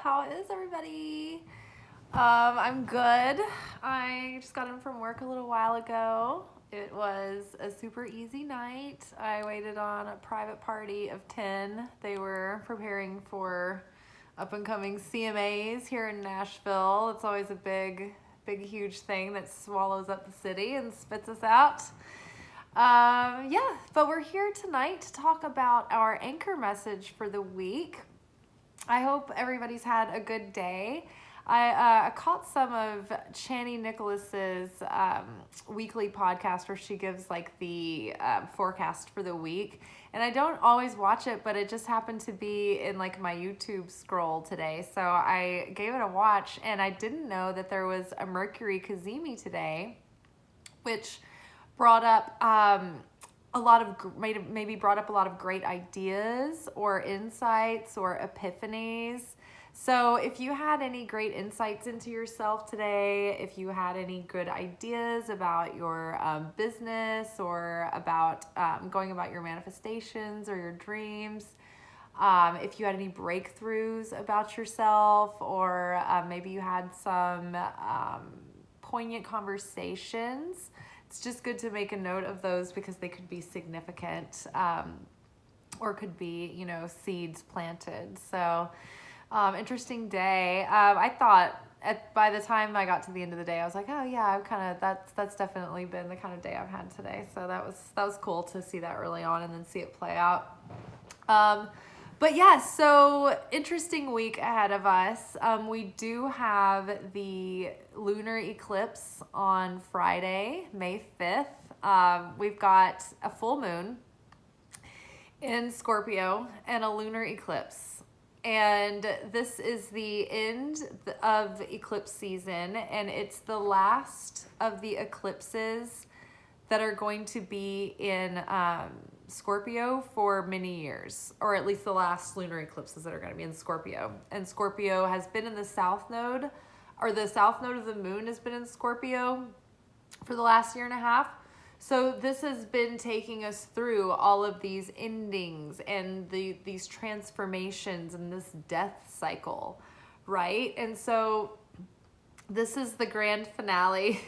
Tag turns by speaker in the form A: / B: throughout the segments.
A: How is everybody? I'm good. I just got in from work a little while ago. It was a super easy night. I waited on a private party of 10. They were preparing for up and coming CMAs here in Nashville. It's always a big, huge thing that swallows up the city and spits us out. But we're here tonight to talk about our anchor message for the week. I hope everybody's had a good day. I caught some of Chani Nicholas's weekly podcast where she gives like the forecast for the week. And I don't always watch it, but it just happened to be in like my YouTube scroll today. So I gave it a watch, and I didn't know that there was a Mercury Cazimi today, which brought up maybe brought up a lot of great ideas or insights or epiphanies. So if you had any great insights into yourself today, if you had any good ideas about your business or about going about your manifestations or your dreams, if you had any breakthroughs about yourself, or maybe you had some poignant conversations, it's just good to make a note of those because they could be significant or could be, seeds planted. So interesting day. I thought by the time I got to the end of the day, I was like, oh yeah, that's definitely been the kind of day I've had today. So that was cool to see that early on and then see it play out. But yeah, so interesting week ahead of us. We do have the lunar eclipse on Friday, May 5th. We've got a full moon in Scorpio and a lunar eclipse. And this is the end of eclipse season, and it's the last of the eclipses that are going to be in Scorpio for many years, or at least the last lunar eclipses that are going to be in Scorpio. And Scorpio has been in the south node, or the south node of the moon has been in Scorpio for the last year and a half. So this has been taking us through all of these endings and these transformations and this death cycle, right? And so this is the grand finale,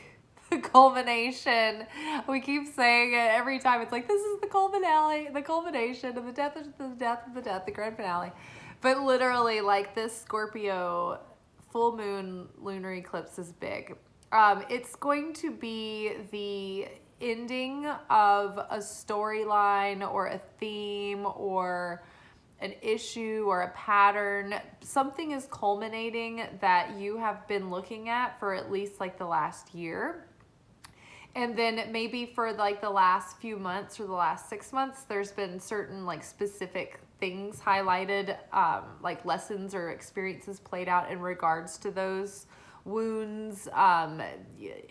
A: the culmination. We keep saying it every time. It's like, this is the culmination of the death of the grand finale. But literally, like, this Scorpio full moon lunar eclipse is big. It's going to be the ending of a storyline or a theme or an issue or a pattern. Something is culminating that you have been looking at for at least like the last year. And then maybe for like the last few months or the last 6 months, there's been certain like specific things highlighted, like lessons or experiences played out in regards to those wounds,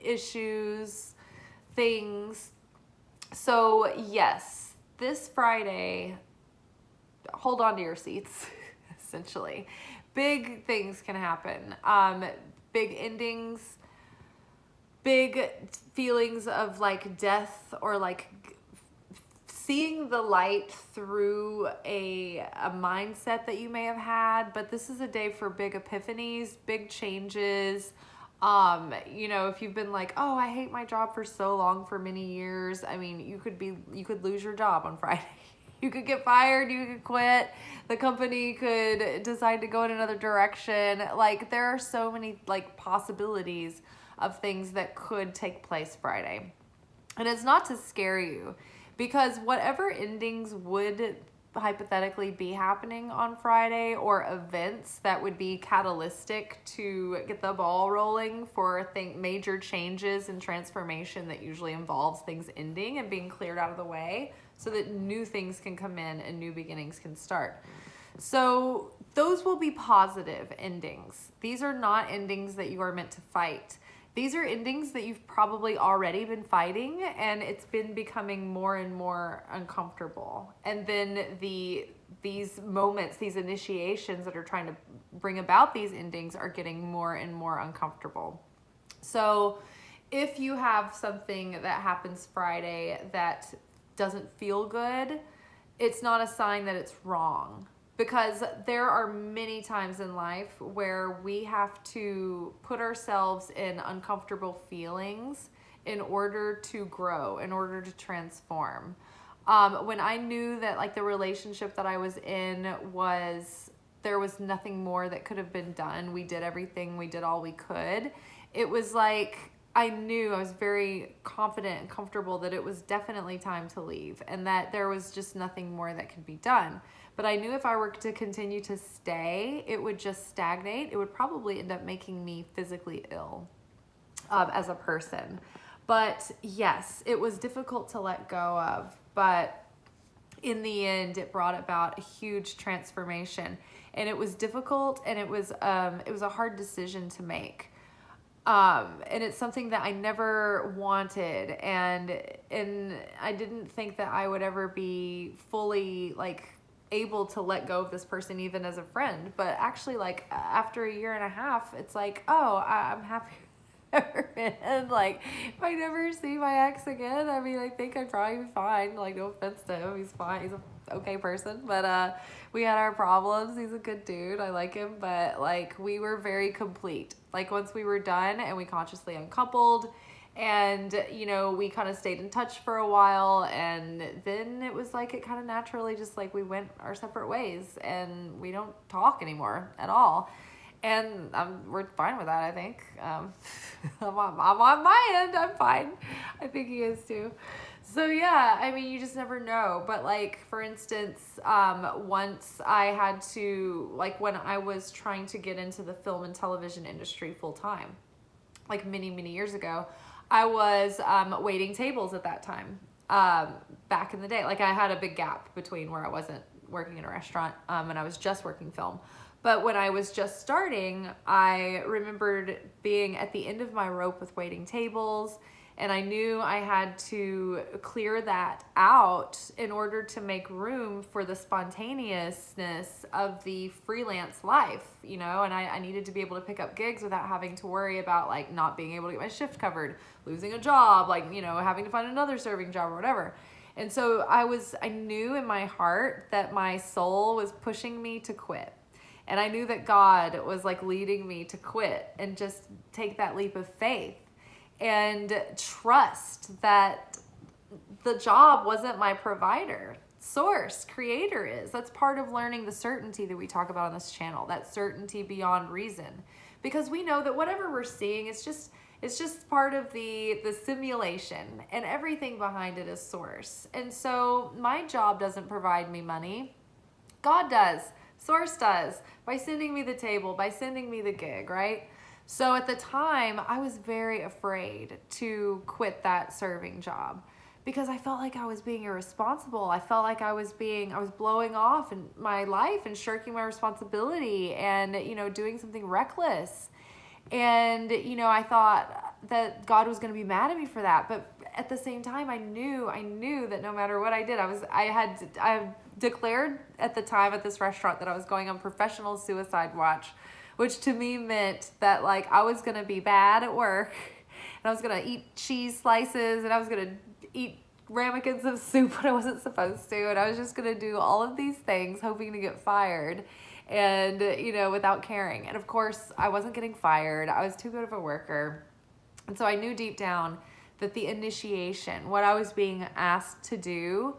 A: issues, things. So yes, this Friday, hold on to your seats, essentially. Big things can happen. Big endings, big feelings of like death or like seeing the light through a mindset that you may have had. But this is a day for big epiphanies, big changes. If you've been like, oh, I hate my job for so long, for many years, I mean, you could lose your job on Friday. You could get fired, you could quit, the company could decide to go in another direction. Like, there are so many like possibilities of things that could take place Friday. And it's not to scare you, because whatever endings would hypothetically be happening on Friday, or events that would be catalytic to get the ball rolling for major changes and transformation that usually involves things ending and being cleared out of the way so that new things can come in and new beginnings can start. So those will be positive endings. These are not endings that you are meant to fight. These are endings that you've probably already been fighting, and it's been becoming more and more uncomfortable. And then these moments, these initiations that are trying to bring about these endings are getting more and more uncomfortable. So if you have something that happens Friday that doesn't feel good, it's not a sign that it's wrong. because there are many times in life where we have to put ourselves in uncomfortable feelings in order to grow, in order to transform. When I knew that like the relationship that I was in there was nothing more that could have been done. We did everything, we did all we could. It was like, I knew, I was very confident and comfortable that it was definitely time to leave and that there was just nothing more that could be done. But I knew if I were to continue to stay, it would just stagnate. It would probably end up making me physically ill as a person. But yes, it was difficult to let go of. But in the end, it brought about a huge transformation. And it was difficult, and it was a hard decision to make. And it's something that I never wanted, and I didn't think that I would ever be fully like able to let go of this person even as a friend. But actually, like after a year and a half, it's like, oh, I'm happy. And like, if I never see my ex again, I mean, I think I'd probably be fine. Like, no offense to him, he's fine, he's a okay person, but we had our problems. He's a good dude, I like him, but like we were very complete. Like once we were done and we consciously uncoupled, and you know, we kind of stayed in touch for a while, and then it was like it kind of naturally just like we went our separate ways, and we don't talk anymore at all. And we're fine with that, I think. I'm on my end, I'm fine. I think he is too. So yeah, I mean, you just never know. But like, for instance, once I had to, like when I was trying to get into the film and television industry full time, like many, many years ago, I was waiting tables at that time. Back in the day, like I had a big gap between where I wasn't working in a restaurant and I was just working film. But when I was just starting, I remembered being at the end of my rope with waiting tables, and I knew I had to clear that out in order to make room for the spontaneousness of the freelance life, you know, and I needed to be able to pick up gigs without having to worry about like not being able to get my shift covered, losing a job, like, you know, having to find another serving job or whatever. And so I knew in my heart that my soul was pushing me to quit. And I knew that God was like leading me to quit and just take that leap of faith and trust that the job wasn't my provider. Source, creator is. That's part of learning the certainty that we talk about on this channel, that certainty beyond reason. Because we know that whatever we're seeing, it's just part of the simulation, and everything behind it is source. And so my job doesn't provide me money. God does. Source does, by sending me the table, by sending me the gig, right? So at the time, I was very afraid to quit that serving job because I felt like I was being irresponsible. I felt like I was blowing off in my life and shirking my responsibility and, you know, doing something reckless. And, you know, I thought that God was going to be mad at me for that. But at the same time, I knew that no matter what I did, I declared at the time at this restaurant that I was going on professional suicide watch, which to me meant that like I was going to be bad at work, and I was going to eat cheese slices, and I was going to eat ramekins of soup when I wasn't supposed to, and I was just going to do all of these things hoping to get fired, and, you know, without caring. And of course, I wasn't getting fired. I was too good of a worker. And so I knew deep down that the initiation, what I was being asked to do,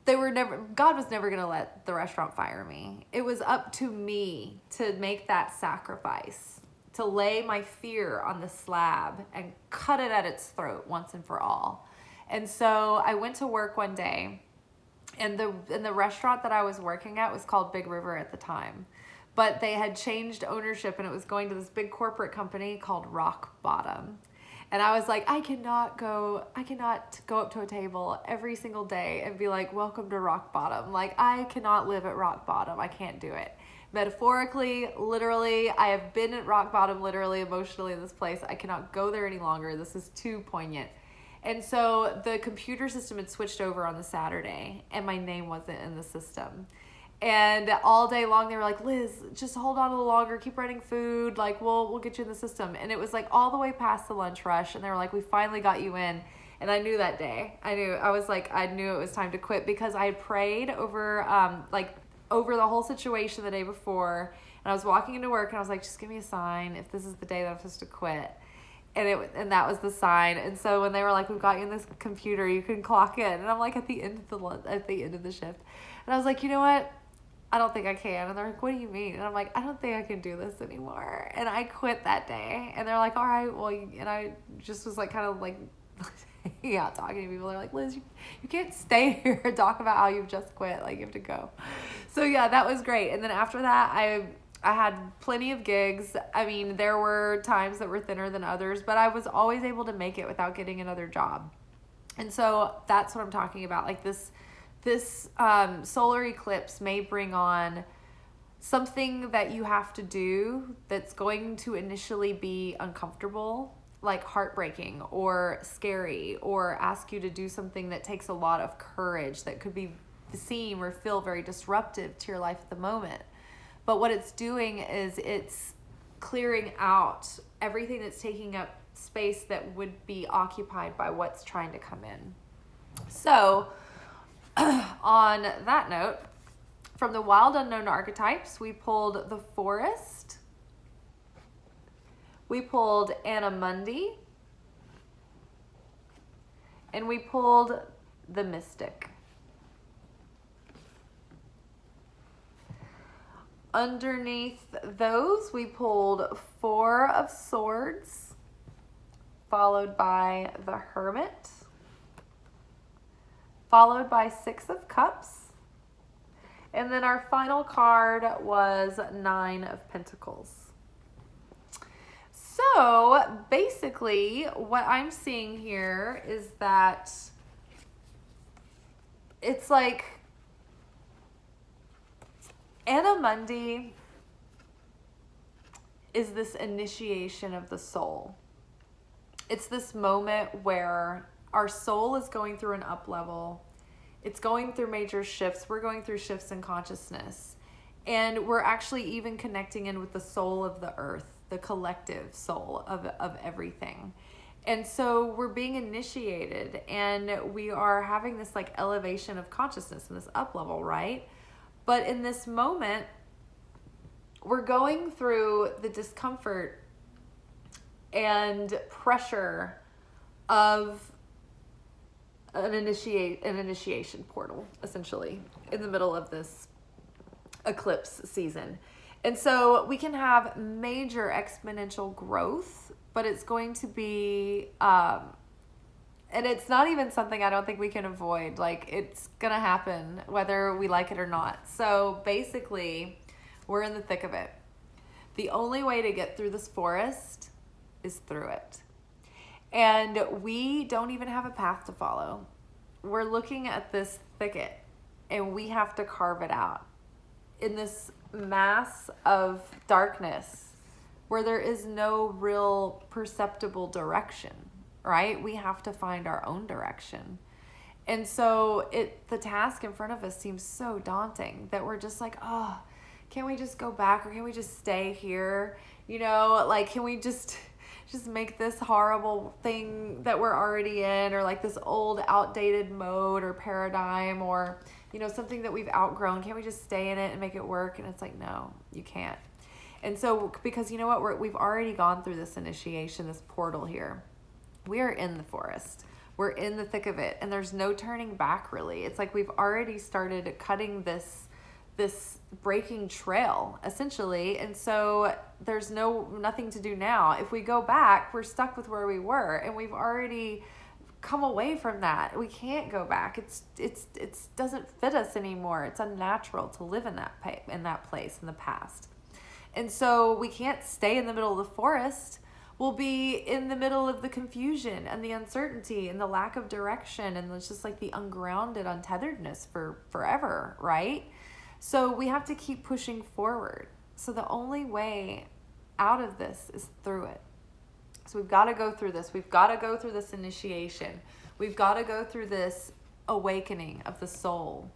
A: God was never going to let the restaurant fire me. It was up to me to make that sacrifice, to lay my fear on the slab and cut it at its throat once and for all. And so I went to work one day, and the restaurant that I was working at was called Big River at the time. But they had changed ownership, and it was going to this big corporate company called Rock Bottom. And I was like, I cannot go up to a table every single day and be like, welcome to Rock Bottom. Like, I cannot live at Rock Bottom. I can't do it. Metaphorically, literally, I have been at Rock Bottom, literally, emotionally, in this place. I cannot go there any longer. This is too poignant. And so the computer system had switched over on the Saturday, and my name wasn't in the system. And all day long, they were like, Liz, just hold on a little longer, keep running food, like, we'll get you in the system. And it was like all the way past the lunch rush, and they were like, we finally got you in. And I knew that day. I knew it was time to quit, because I had prayed over, like over the whole situation the day before. And I was walking into work and I was like, just give me a sign if this is the day that I'm supposed to quit. And that was the sign. And so when they were like, we've got you in this computer, you can clock in. And I'm like at the end of the shift. And I was like, you know what? I don't think I can. And they're like, what do you mean? And I'm like, I don't think I can do this anymore. And I quit that day. And they're like, all right, well, and I just was like, kind of like, yeah, talking to people. They're like, Liz, you can't stay here and talk about how you've just quit. Like, you have to go. So yeah, that was great. And then after that, I had plenty of gigs. I mean, there were times that were thinner than others, but I was always able to make it without getting another job. And so that's what I'm talking about. Like this solar eclipse may bring on something that you have to do that's going to initially be uncomfortable, like heartbreaking or scary, or ask you to do something that takes a lot of courage, that could be seem or feel very disruptive to your life at the moment. But what it's doing is it's clearing out everything that's taking up space that would be occupied by what's trying to come in. So on that note, from the wild unknown archetypes, we pulled the forest, we pulled Annamundi, and we pulled the mystic. Underneath those, we pulled 4 of Swords, followed by the Hermit, followed by 6 of Cups, and then our final card was 9 of Pentacles. So basically what I'm seeing here is that it's like Annamundi is this initiation of the soul. It's this moment where our soul is going through an up level. It's going through major shifts. We're going through shifts in consciousness. And we're actually even connecting in with the soul of the earth, the collective soul of everything. And so we're being initiated, and we are having this like elevation of consciousness in this up level, right? But in this moment, we're going through the discomfort and pressure of an initiation portal, essentially, in the middle of this eclipse season. And so we can have major exponential growth, but it's going to be, and it's not even something I don't think we can avoid. Like, it's going to happen whether we like it or not. So basically, we're in the thick of it. The only way to get through this forest is through it. And we don't even have a path to follow. We're looking at this thicket, and we have to carve it out in this mass of darkness where there is no real perceptible direction, right? We have to find our own direction. And so the task in front of us seems so daunting that we're just like, oh, can we just go back, or can we just stay here? You know, like, can we just make this horrible thing that we're already in, or like this old outdated mode or paradigm, or, you know, something that we've outgrown, can't we just stay in it and make it work? And it's like, no, you can't. And so, because you know what, we've already gone through this initiation, this portal here. We are in the forest. We're in the thick of it, and there's no turning back, really. It's like we've already started cutting this breaking trail, essentially. And so there's nothing to do now. If we go back, we're stuck with where we were, and we've already come away from that. We can't go back. It doesn't fit us anymore. It's unnatural to live in that place in the past. And so we can't stay in the middle of the forest. We'll be in the middle of the confusion and the uncertainty and the lack of direction, and it's just like the ungrounded untetheredness for forever, right? So we have to keep pushing forward. So the only way out of this is through it. So we've got to go through this. We've got to go through this initiation. We've got to go through this awakening of the soul.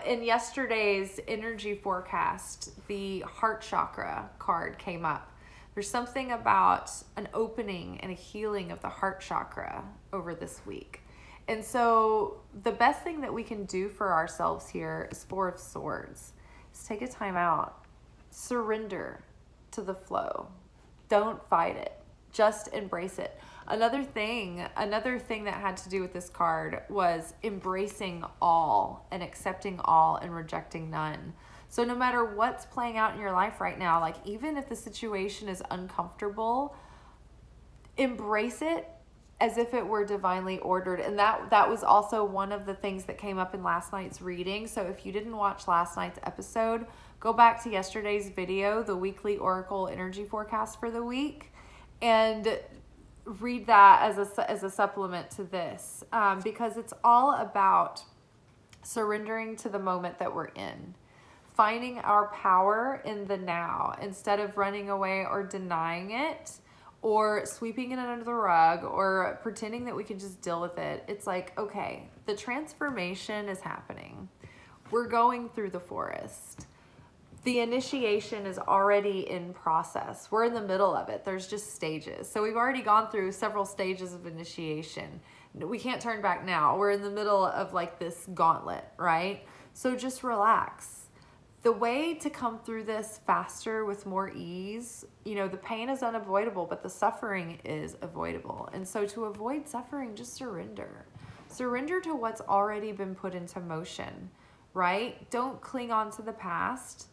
A: In yesterday's energy forecast, the heart chakra card came up. There's something about an opening and a healing of the heart chakra over this week. And so the best thing that we can do for ourselves here is 4 of Swords. is take a time out. Surrender to the flow. Don't fight it. Just embrace it. Another thing that had to do with this card was embracing all and accepting all and rejecting none. So no matter what's playing out in your life right now, like even if the situation is uncomfortable, embrace it as if it were divinely ordered. And that was also one of the things that came up in last night's reading. So if you didn't watch last night's episode, go back to yesterday's video, the weekly oracle energy forecast for the week, and read that as a supplement to this, because it's all about surrendering to the moment that we're in, finding our power in the now instead of running away or denying it or sweeping it under the rug or pretending that we can just deal with it. It's like, okay, the transformation is happening. We're going through the forest. The initiation is already in process. We're in the middle of it. There's just stages. So we've already gone through several stages of initiation. We can't turn back now. We're in the middle of like this gauntlet, right? So just relax. The way to come through this faster with more ease, the pain is unavoidable, but the suffering is avoidable. And so to avoid suffering, just surrender. Surrender to what's already been put into motion, right? Don't cling on to the past.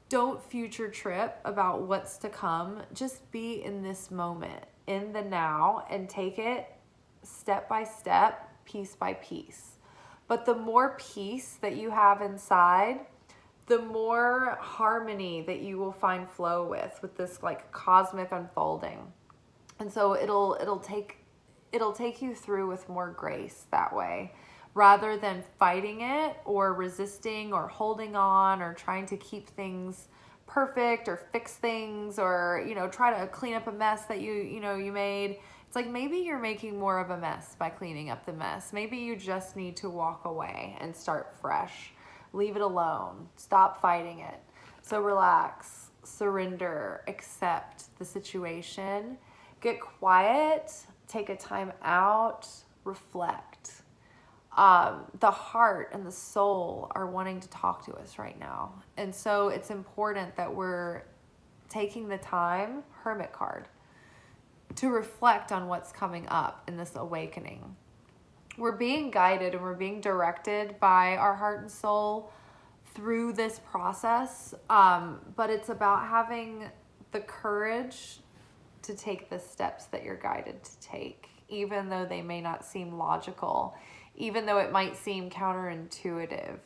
A: Don't future trip about what's to come. Just be in this moment, in the now, and take it step by step, piece by piece. But the more peace that you have inside, the more harmony that you will find flow with this like cosmic unfolding. And so it'll take you through with more grace that way, rather than fighting it or resisting or holding on or trying to keep things perfect or fix things or, try to clean up a mess that you made. It's like maybe you're making more of a mess by cleaning up the mess. Maybe you just need to walk away and start fresh. Leave it alone. Stop fighting it. So relax, surrender, accept the situation, get quiet, take a time out, reflect. The heart and the soul are wanting to talk to us right now. And so it's important that we're taking the time, Hermit card, to reflect on what's coming up in this awakening. We're being guided and we're being directed by our heart and soul through this process. But it's about having the courage to take the steps that you're guided to take, even though they may not seem logical, even though it might seem counterintuitive,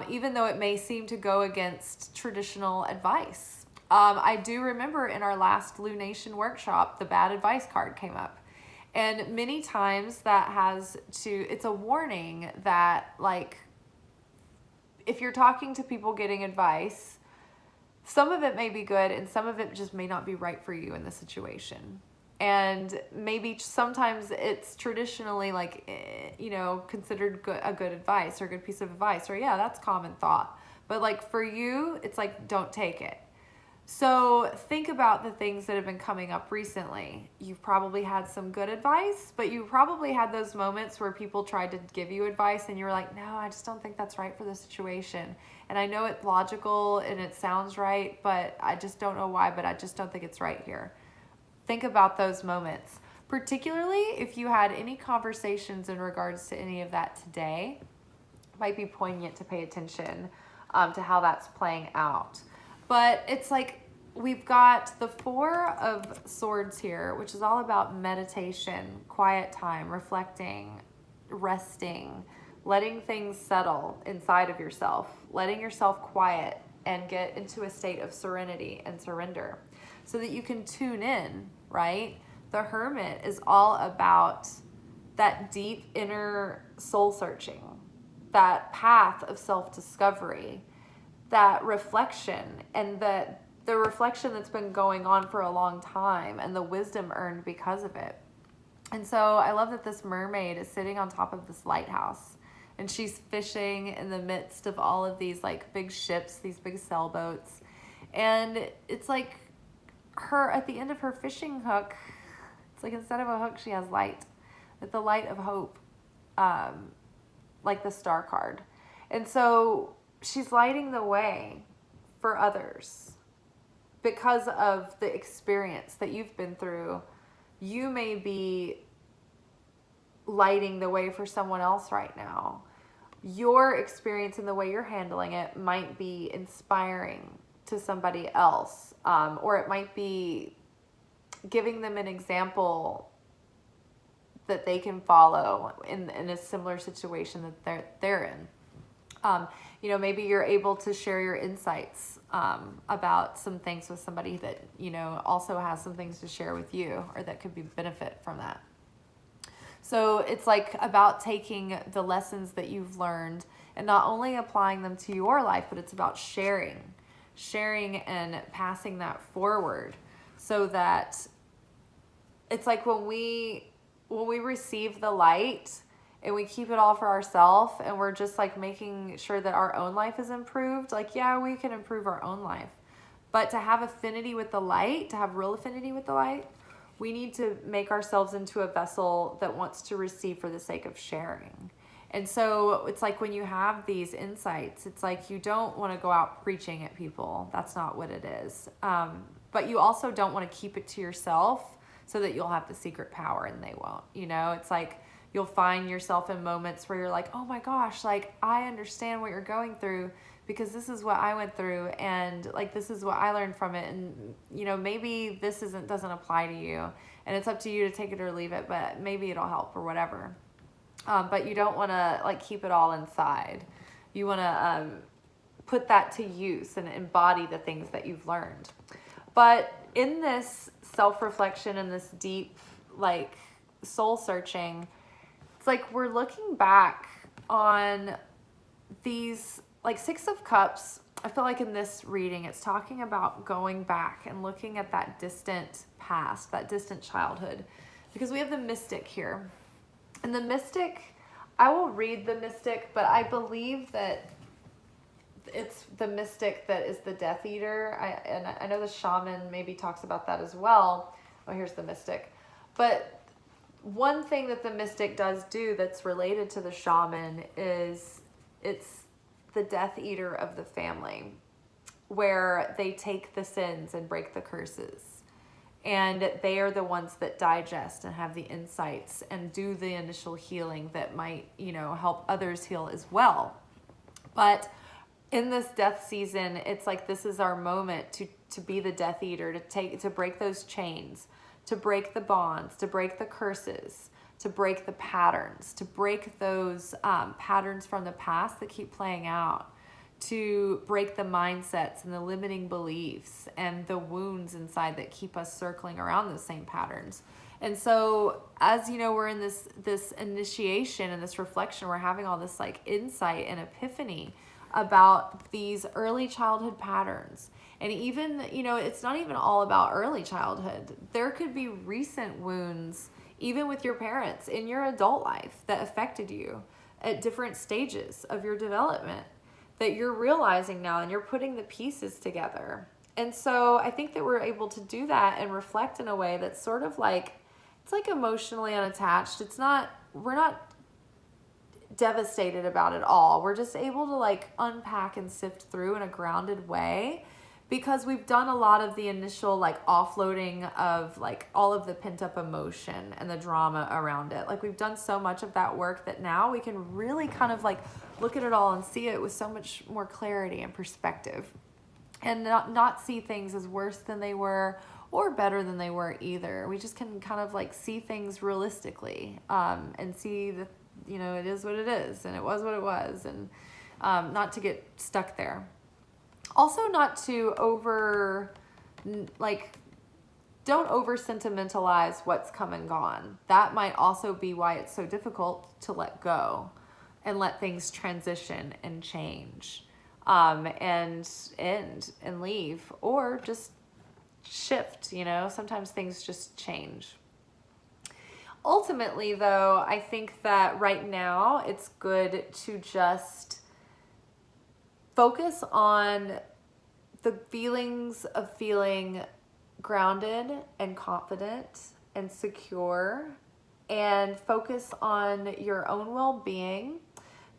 A: even though it may seem to go against traditional advice. I do remember in our last Lunation workshop, the bad advice card came up. And many times it's a warning that, like, if you're talking to people getting advice, some of it may be good and some of it just may not be right for you in the situation. And maybe sometimes it's traditionally considered a good advice or a good piece of advice, or yeah, that's common thought. But like for you, it's like, don't take it. So think about the things that have been coming up recently. You've probably had some good advice, but you probably had those moments where people tried to give you advice and you were like, no, I just don't think that's right for the situation. And I know it's logical and it sounds right, but I just don't know why, but I just don't think it's right here. Think about those moments, particularly if you had any conversations in regards to any of that today. It might be poignant to pay attention to how that's playing out. But it's like we've got the Four of Swords here, which is all about meditation, quiet time, reflecting, resting, letting things settle inside of yourself, letting yourself quiet and get into a state of serenity and surrender so that you can tune in, right? The Hermit is all about that deep inner soul searching, that path of self-discovery, that reflection, and the reflection that's been going on for a long time and the wisdom earned because of it. And so I love that this mermaid is sitting on top of this lighthouse and she's fishing in the midst of all of these like big ships, these big sailboats. And it's like at the end of her fishing hook, it's like instead of a hook, she has light. It's the light of hope, like the star card. And so she's lighting the way for others because of the experience that you've been through. You may be lighting the way for someone else right now. Your experience and the way you're handling it might be inspiring to somebody else, or it might be giving them an example that they can follow in a similar situation that they're in. Maybe you're able to share your insights about some things with somebody that, also has some things to share with you, or that could be benefit from that. So it's like about taking the lessons that you've learned and not only applying them to your life, but it's about sharing and passing that forward, so that it's like when we receive the light and we keep it all for ourselves, and we're just like making sure that our own life is improved. Like, yeah, we can improve our own life, but to have affinity with the light, to have real affinity with the light, we need to make ourselves into a vessel that wants to receive for the sake of sharing. And so it's like when you have these insights, it's like you don't want to go out preaching at people. That's not what it is. But you also don't want to keep it to yourself so that you'll have the secret power and they won't. It's like you'll find yourself in moments where you're like, oh my gosh, like I understand what you're going through because this is what I went through, and like this is what I learned from it, and maybe this doesn't apply to you, and it's up to you to take it or leave it, but maybe it'll help or whatever. But you don't want to like keep it all inside. You want to put that to use and embody the things that you've learned. But in this self-reflection and this deep like soul searching, it's like we're looking back on these like Six of Cups. I feel like in this reading, it's talking about going back and looking at that distant past, that distant childhood, because we have the Mystic here. And the Mystic, I will read the Mystic, but I believe that it's the Mystic that is the Death Eater. I know the Shaman maybe talks about that as well. Oh, here's the Mystic. But one thing that the Mystic does do that's related to the Shaman is it's the Death Eater of the family, where they take the sins and break the curses. And they are the ones that digest and have the insights and do the initial healing that might, help others heal as well. But in this death season, it's like this is our moment to be the Death Eater, to break those chains, to break the bonds, to break the curses, to break the patterns, to break those patterns from the past that keep playing out, to break the mindsets and the limiting beliefs and the wounds inside that keep us circling around those same patterns. And so as we're in this initiation and this reflection, we're having all this like insight and epiphany about these early childhood patterns. And even, it's not even all about early childhood. There could be recent wounds, even with your parents in your adult life, that affected you at different stages of your development that you're realizing now, and you're putting the pieces together. And so I think that we're able to do that and reflect in a way that's sort of like, it's like emotionally unattached. We're not devastated about it all. We're just able to like unpack and sift through in a grounded way, because we've done a lot of the initial like offloading of like all of the pent up emotion and the drama around it. Like we've done so much of that work that now we can really kind of like look at it all and see it with so much more clarity and perspective, and not see things as worse than they were or better than they were either. We just can kind of like see things realistically, and see that, it is what it is, and it was what it was, and not to get stuck there. Also, not to don't over sentimentalize what's come and gone. That might also be why it's so difficult to let go and let things transition and change, and end and leave, or just shift. Sometimes things just change. Ultimately, though, I think that right now it's good to just focus on the feelings of feeling grounded and confident and secure, and focus on your own well-being.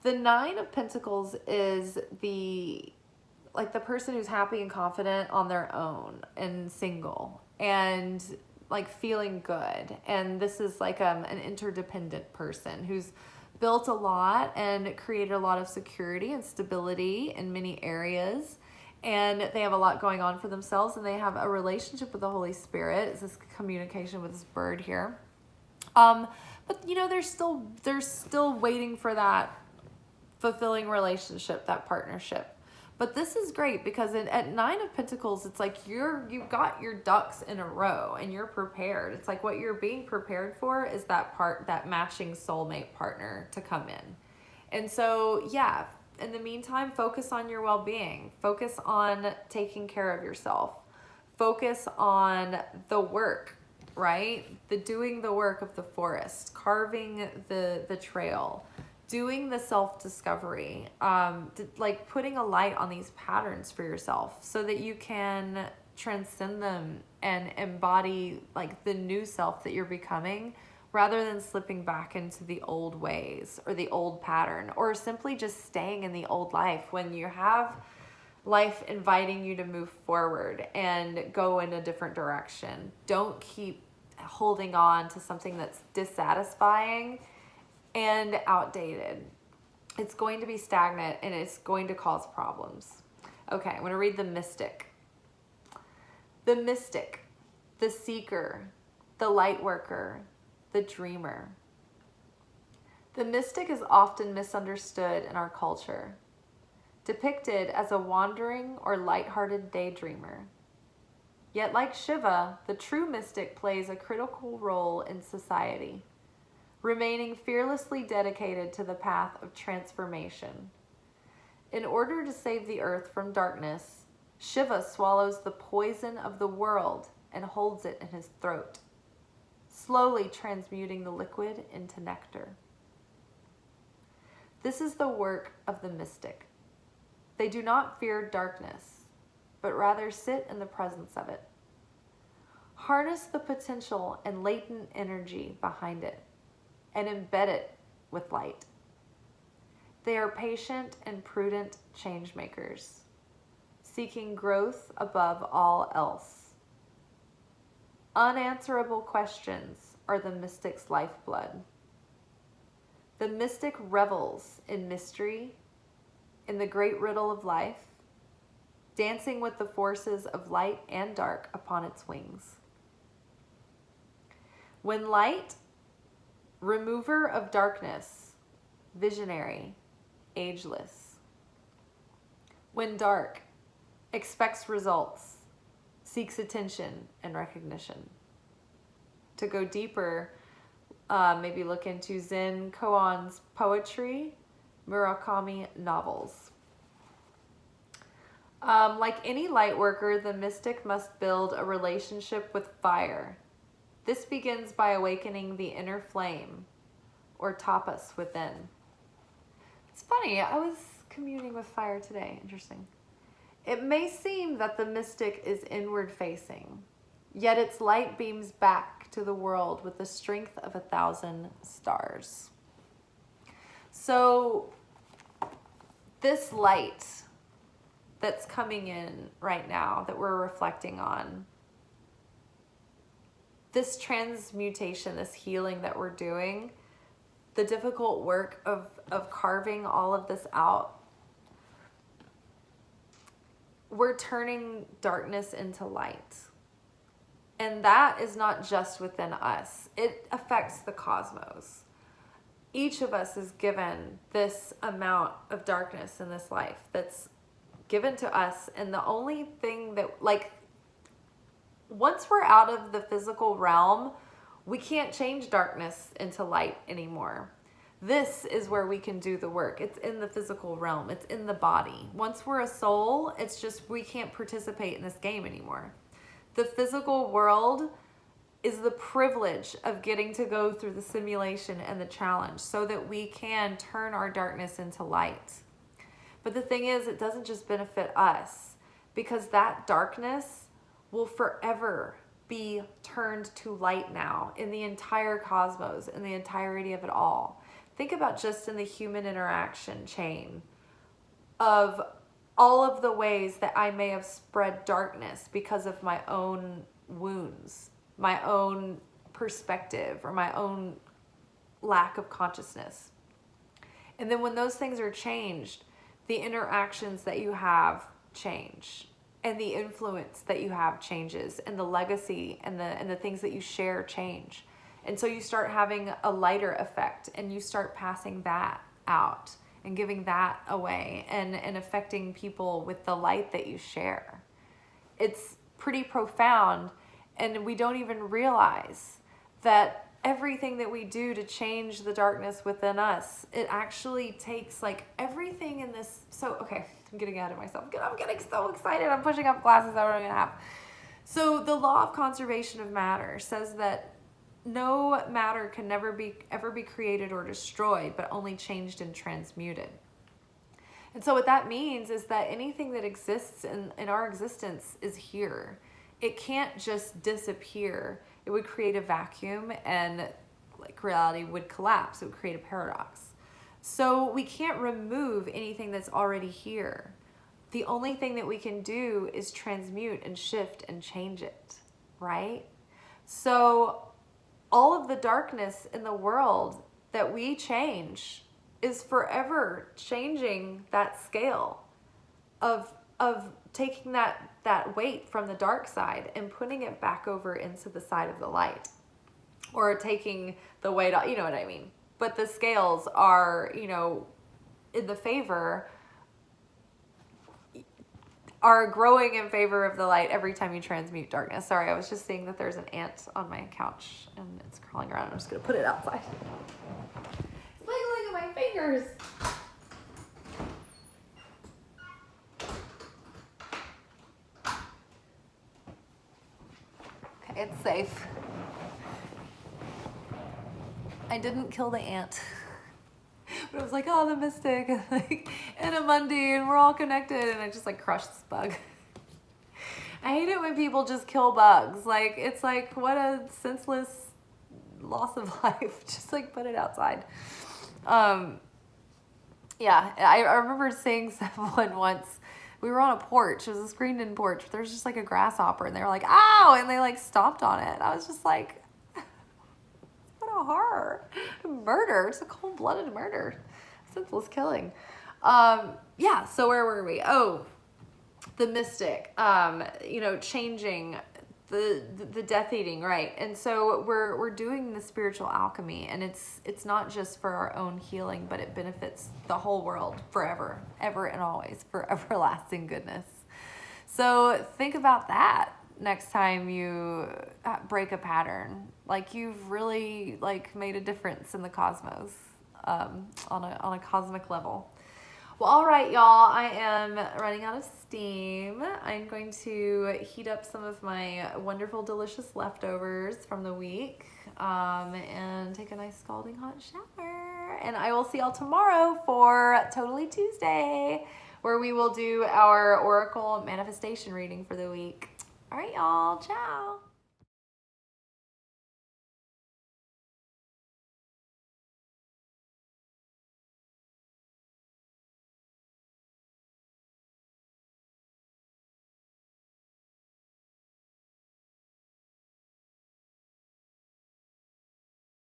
A: The Nine of Pentacles is the like the person who's happy and confident on their own and single and like feeling good. And this is like an interdependent person who's built a lot and created a lot of security and stability in many areas. And they have a lot going on for themselves, and they have a relationship with the Holy Spirit. It's this communication with this bird here. But you know, they're still waiting for that fulfilling relationship, that partnership. But this is great because at 9 of Pentacles, it's like you've got your ducks in a row and you're prepared. It's like what you're being prepared for is that matching soulmate partner to come in. And so, yeah, in the meantime, focus on your well-being. Focus on taking care of yourself. Focus on the work, right? Doing the work of the forest, carving the trail, doing the self-discovery, like putting a light on these patterns for yourself so that you can transcend them and embody like the new self that you're becoming, rather than slipping back into the old ways or the old pattern, or simply just staying in the old life when you have life inviting you to move forward and go in a different direction. Don't keep holding on to something that's dissatisfying and outdated. It's going to be stagnant and it's going to cause problems. Okay, I'm going to read the mystic. The mystic, the seeker, the light worker, the dreamer. The mystic is often misunderstood in our culture, depicted as a wandering or lighthearted daydreamer. Yet like Shiva, the true mystic plays a critical role in society, remaining fearlessly dedicated to the path of transformation. In order to save the earth from darkness, Shiva swallows the poison of the world and holds it in his throat, slowly transmuting the liquid into nectar. This is the work of the mystic. They do not fear darkness, but rather sit in the presence of it. Harness the potential and latent energy behind it, and embed it with light. They are patient and prudent change makers, seeking growth above all else. Unanswerable questions are the mystic's lifeblood. The mystic revels in mystery, in the great riddle of life, dancing with the forces of light and dark upon its wings. When light, remover of darkness, visionary, ageless. When dark, expects results, seeks attention and recognition. To go deeper, maybe look into Zen koan's poetry, Murakami novels. Like any light worker, the mystic must build a relationship with fire. This begins by awakening the inner flame, or tapas within. It's funny, I was communing with fire today. Interesting. It may seem that the mystic is inward facing, yet its light beams back to the world with the strength of 1,000 stars. So this light that's coming in right now that we're reflecting on, this transmutation, this healing that we're doing, the difficult work of carving all of this out, we're turning darkness into light. And that is not just within us. It affects the cosmos. Each of us is given this amount of darkness in this life that's given to us. And the only thing that, like, once we're out of the physical realm, we can't change darkness into light anymore. This is where we can do the work. It's in the physical realm. It's in the body. Once we're a soul, it's just we can't participate in this game anymore. The physical world is the privilege of getting to go through the simulation and the challenge so that we can turn our darkness into light. But the thing is, it doesn't just benefit us, because that darkness will forever be turned to light now in the entire cosmos, in the entirety of it all. Think about just in the human interaction chain of all of the ways that I may have spread darkness because of my own wounds, my own perspective, or my own lack of consciousness. And then when those things are changed, the interactions that you have change, and the influence that you have changes, and the legacy and the things that you share change. And so you start having a lighter effect, and you start passing that out and giving that away, and affecting people with the light that you share. It's pretty profound, and we don't even realize that everything that we do to change the darkness within us, it actually takes like everything in this. So, okay, I'm getting ahead of myself. I'm getting so excited. I'm pushing up glasses that we're going to have. So the law of conservation of matter says that no matter can ever be created or destroyed, but only changed and transmuted. And so what that means is that anything that exists in our existence is here. It can't just disappear. It would create a vacuum, and like reality would collapse. It would create a paradox. So we can't remove anything that's already here. The only thing that we can do is transmute and shift and change it, right? So all of the darkness in the world that we change is forever changing that scale of taking that weight from the dark side and putting it back over into the side of the light, or taking the weight off, you know what I mean? But the scales are, in the favor, are growing in favor of the light every time you transmute darkness. Sorry, I was just seeing that there's an ant on my couch and it's crawling around. I'm just gonna put it outside. It's wiggling in my fingers. Okay, it's safe. I didn't kill the ant. But it was like, oh, the mystic, and a Monday, and we're all connected, and I just like crushed this bug. I hate it when people just kill bugs. Like, it's like, what a senseless loss of life. Just like put it outside. Yeah, I remember seeing someone once. We were on a porch. It was a screened-in porch. There was just like a grasshopper, and they were like, ow, and they like stomped on it. I was just like, what a horror. Murder. It's a cold-blooded murder. Senseless killing. Yeah, so where were we? Oh, the mystic, changing, the Death Eating, right? And so we're doing the spiritual alchemy, and it's not just for our own healing, but it benefits the whole world forever, ever and always, for everlasting goodness. So think about that next time you break a pattern. Like, you've really made a difference in the cosmos, on a cosmic level. Well, all right, y'all, I am running out of steam. I'm going to heat up some of my wonderful, delicious leftovers from the week, and take a nice scalding hot shower. And I will see y'all tomorrow for Totally Tuesday, where we will do our Oracle manifestation reading for the week. All right, y'all. Ciao.